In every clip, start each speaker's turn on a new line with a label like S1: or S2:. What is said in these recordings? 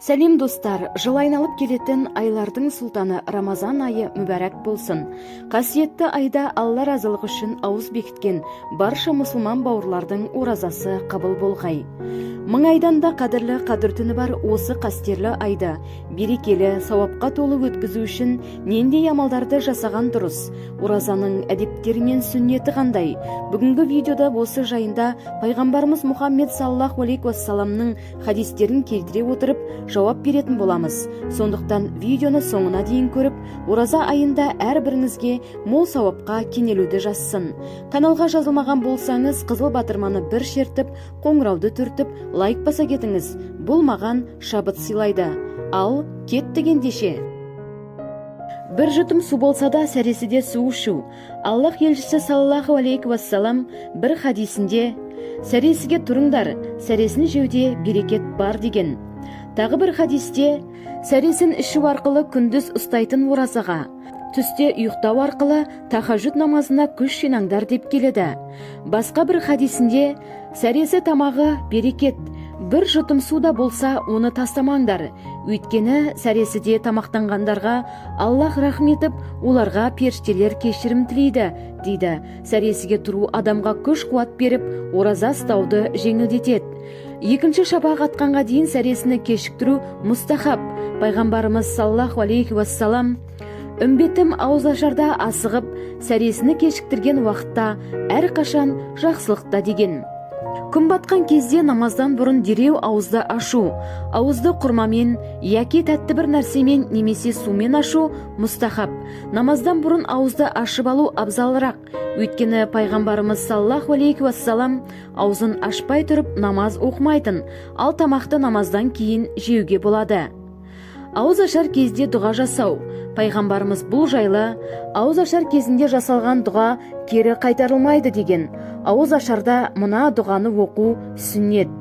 S1: Сәлем достар, жыл айналып келетін айлардың сұлтаны Рамазан айы мүбәрәк болсын. Қасиетті айда Алла разылығы үшін ауыз бекіткен барша мұсылман бауырлардың оразасы қабыл болғай. Мың айдан да қадірлі қадір түні бар осы қастерлі айда берекелі, сауапқа толы өткізу үшін нендей амалдарды жасаған дұрыс? Оразаның әдептері мен сүннеті қандай? Бүгінгі видеода осы жайында пайғамбарымыз Мұхаммед саллаллаху алейхи уассаламның хадистерін келтіре отырып жауап беретін боламыз. Сондықтан видеоны соңына дейін көріп, ораза айында әрбіріңізге мол сауапқа кенелуді жазсын. Каналға жазылмаған болсаңыз, қызыл батырманы бір шертіп, қоңырауды түртіп, лайк баса кетіңіз. Бұл маған шабыт сыйлайды. Ал кеттігендеше. Бір жұтым су болса да сәресіде су ішу. Аллах елшісі саллаллаху алейхи уассалам бір хадисінде сәресіге тұрыңдар, сәресін жеуде берекет бар деген. Тағы бір хадисте сәресін ішу арқылы күндіз ұстайтын оразаға, түсте ұйықтау арқылы тахажжуд намазына күш жинаңдар деп келеді. Басқа бір хадисінде сәресі тамағы берекет, бір жұтым суда болса оны тастамаңдар. Өйткені сәресіде тамақтанғандарға Аллах рахмет етіп, оларға періштелер кешірім тілейді, дейді. Сәресіге тұру адамға күш қуат беріп, ораза ұстауды жеңілдетеді. Екінші шапақ атқанға дейін сәресіні кешіктіру мұстахаб. Пайғамбарымыз саллаллаху алейхи уассалам үмбетім ауызашарда асығып, сәресіні кешіктірген уақытта әрқашан жақсылықта деген. Күн батқан кезде намаздан бұрын дереу ауызды ашу. Ауызды құрмамен, яки тәтті бір нәрсемен немесе сумен ашу мұстахаб. Намаздан бұрын ауызды ашып алу абзалырақ. Өйткені пайғамбарымыз саллаллаху алейхи уассалам аузын ашпай тұрып намаз оқымайтын, ал тамақты намаздан кейін жеуге болады. Ауыз ашар кезде дұға жасау. Пайғамбарымыз бұл жайлы ауыз ашар кезінде жасалған дұға кері қайтарылмайды деген. Ауыз ашарда мына дұғаны оқу сүннет.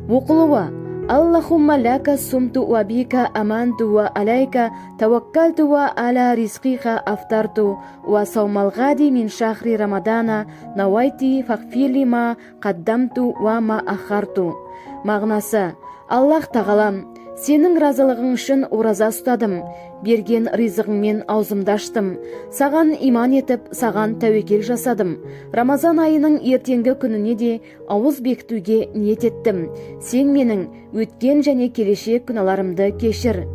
S1: Оқылуы: Аллахумма лака сумту ва бика аманту ва алайка таваккалту ва аля ризқиха афтарту ва саумал гади мин шахри рамадана навайти фағфирли ма қаддамту ва ма ахарту. Мағынасы: Аллах тағалам, сенің разылығың үшін ораза ұстадым, берген ризығыңмен аузымды аштым, саған иман етіп, саған тәуекел жасадым. Рамазан айының ертеңгі күніне де ауыз бекітуге ниет еттім. Сен менің өткен және келешек күнәларымды кешір.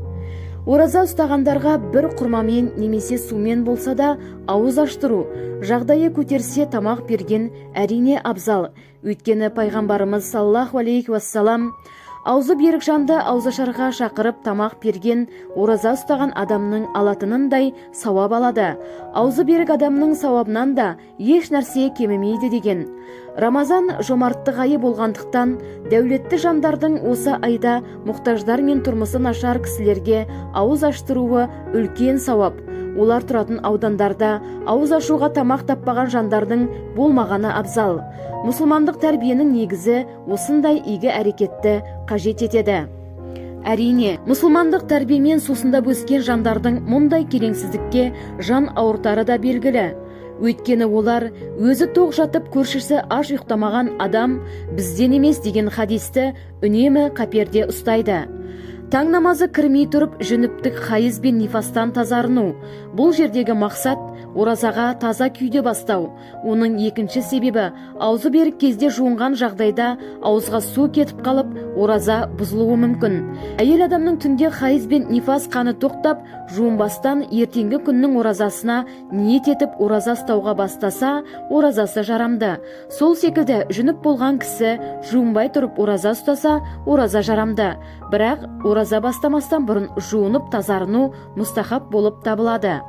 S1: Ораза ұстағандарға бір құрмамен немесе сумен болса да ауыз аштыру, жағдайы көтерсе тамақ берген әрине абзал. Өйткені пайғамбарымыз саллаллаху алейхи уассалам аузы берік жанды ауызашарға шақырып тамақ берген ораза ұстаған адамның алатынындай сауап алады. Аузы берік адамның сауабынан да еш нәрсе кемімейді деген. Рамазан жомарттық айы болғандықтан, дәулетті жандардың осы айда мұқтаждар мен тұрмысы нашар кісілерге ауыз аштыруы үлкен сауап. Олар тұратын аудандарда ауыз ашуға тамақ таппаған жандардың болмағаны абзал. Мұсылмандық тәрбиенің негізі осындай игі әрекетті қажет етеді. Әрине, мұсылмандық тәрбиемен сусындап өскен жандардың мұндай келеңсіздікке жан ауыртары да белгілі. Өйткені олар өзі тоқ жатып көршісі аш ұйықтамаған адам бізден емес деген хадисті үнемі қаперде ұстайды. Таң намазы кірмей тұрып жүніптік хайыз бен нифастан тазарыну. Бұл жердегі мақсат оразаға таза күйде бастау. Оның екінші себебі аузы берік кезде жуынған жағдайда ауызға су кетіп қалып, ораза бұзылуы мүмкін. Әйел адамның түнде хайыз бен нифас қаны тоқтап, жуынбастан ертеңгі күннің оразасына ниет етіп ораза ұстауға бастаса, оразасы жарамды. Сол секілді жүніп болған кісі жуынбай тұрып ораза ұстаса, ораза жарамды. Бірақ ораза бастамастан бұрын жуынып тазарыну мұстахаб болып табылады.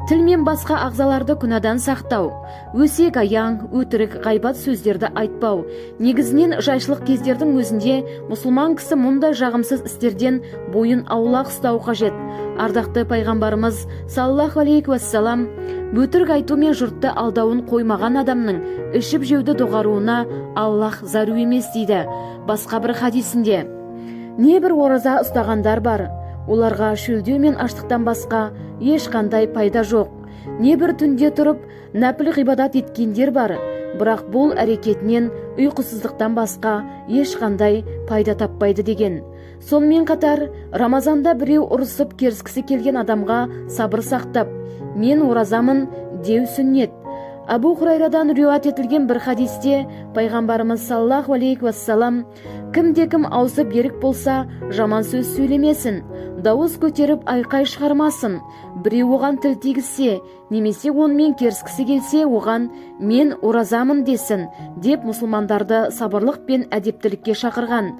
S1: Тіл мен басқа ағзаларды күнәдан сақтау, өсек аяң, өтірік, ғайбат сөздерді айтпау. Негізінен жайшылық кездердің өзінде мұсылман кісі мұндай жағымсыз істерден бойын аулақ ұстау қажет. Ардақты пайғамбарымыз саллаллаху алейхи уассалам өтірік айту мен жұртты алдауын қоймаған адамның ішіп жеуді доғаруына Аллах зару емес дейді. Басқа бір хадисінде: небір ораза ұстағандар бар, оларға шөлдеу мен аштықтан басқа ешқандай пайда жоқ. Небір түнде тұрып нәпіл ғибадат еткендер бар, бірақ бұл әрекетінен ұйқысыздықтан басқа ешқандай пайда таппайды деген. Сонымен қатар, Рамазанда біреу ұрысып керіскісі келген адамға сабыр сақтап, мен оразамын деу сүннет. Абу Хурайрадан риуат етілген бір хадисте пайғамбарымыз саллаллаху алейхи уассалам, кімде-кім аузы берік болса, жаман сөз сөйлемесін, дауыс көтеріп айқай шығармасын, біреу оған тіл тигізсе, немесе онымен керіскісі келсе, оған мен оразамын десін, деп мұсылмандарды сабырлық пен әдептілікке шақырған.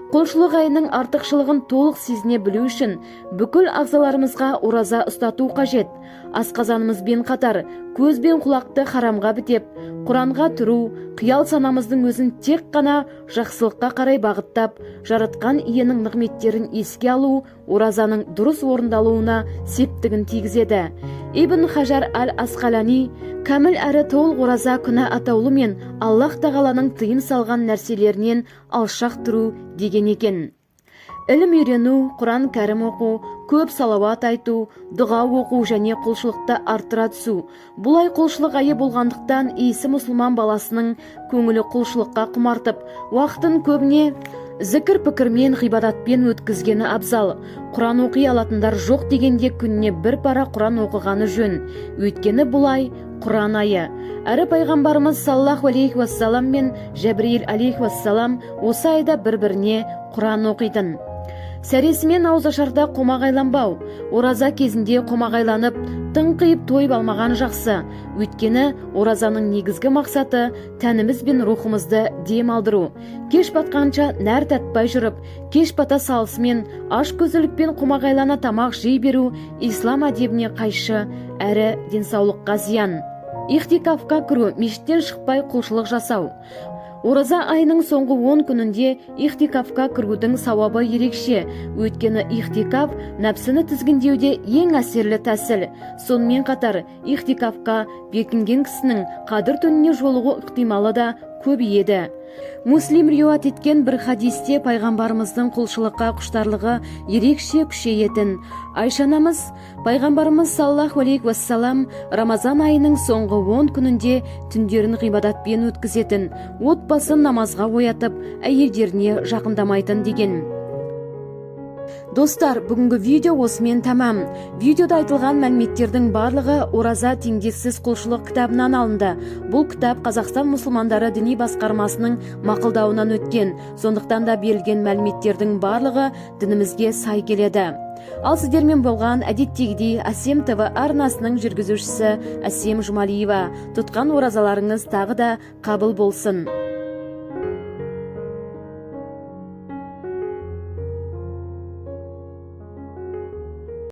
S1: Құлшылық айының артықшылығын толық сезіне білу үшін бүкіл ағзаларымызға ораза ұстату қажет. Асқазанымызбен қатар көз бен құлақты харамға бітеп, Құранға тұру, қиял санамыздың өзін тек қана жақсылыққа қарай бағыттап, жаратқан иенің нығметтерін еске алу оразаның дұрыс орындалуына септігін тигізеді. Ибн Хажар аль-Асқалани кәміл әрі толық ораза күні атаулы мен Аллах тағаланың тыйым салған нәрселерінен алшақ тұру деген екен. Ілім үйрену, Құран кәрім оқу, көп салауат айту, дұға оқу және құлшылықты арттыра түсу. Бұлай құлшылық айы болғандықтан иісі мұсылман баласының көңілі құлшылыққа құмартып, уақытын көбіне зікір пікірмен, ғибадатпен өткізгені абзал. Құран оқи алатындар жоқ дегенде күніне бір пара Құран оқығаны жөн. Өйткені бұлай Құран айы. Әрі пайғамбарымыз саллаллаху алейхи уассалам мен Жәбірейіл алейхи уассалам осы айда бір-біріне Құран оқитын. Сәресімен аузашарда қомағайланбау, ораза кезінде қомағайланып, тыңқиып тойып алмаған жақсы. Өйткені оразаның негізгі мақсаты тәніміз бен рухымызды дем алдыру. Кеш батқанша нәр татпай жүріп, кеш бата салысымен аш көзілікпен қомағайлана тамақ жей беру ислам әдебіне қайшы әрі денсаулыққа зиян. Ихтикафқа кіру, мешіттен шықпай құлшылық жасау. Ораза айының соңғы 10 күнінде ихтикафқа кірудің сауабы ерекше. Өйткені ихтикаф нәпсіні тізгіндеуде ең әсерлі тәсіл. Сонымен қатар ихтикафқа бекінген кісінің қадір түніне жолығу ықтималы да көбейеді. Муслим риуат еткен бір хадисте пайғамбарымыздың құлшылыққа құштарлығы ерекше күшейетін. Айшанамыз, пайғамбарымыз саллаллаху алейхи уассалам Рамазан айының соңғы 10 күнінде түндерін ғибадатпен өткізетін, отбасын намазға оятып, әйелдеріне жақындамайтын деген. Достар, бүгінгі видео осымен тәмам. Видеода айтылған мәліметтердің барлығы ораза теңдессіз құлшылық кітабынан алынды. Бұл кітап Қазақстан мұсылмандары діни басқармасының мақұлдауынан өткен. Сондықтан да берілген мәліметтердің барлығы дінімізге сай келеді. Ал сіздермен болған әдеттегідей Әсем ТВ арнасының жүргізушісі Әсем Жұмалиева. Тұтқан оразаларыңыз тағы да қабыл болсын.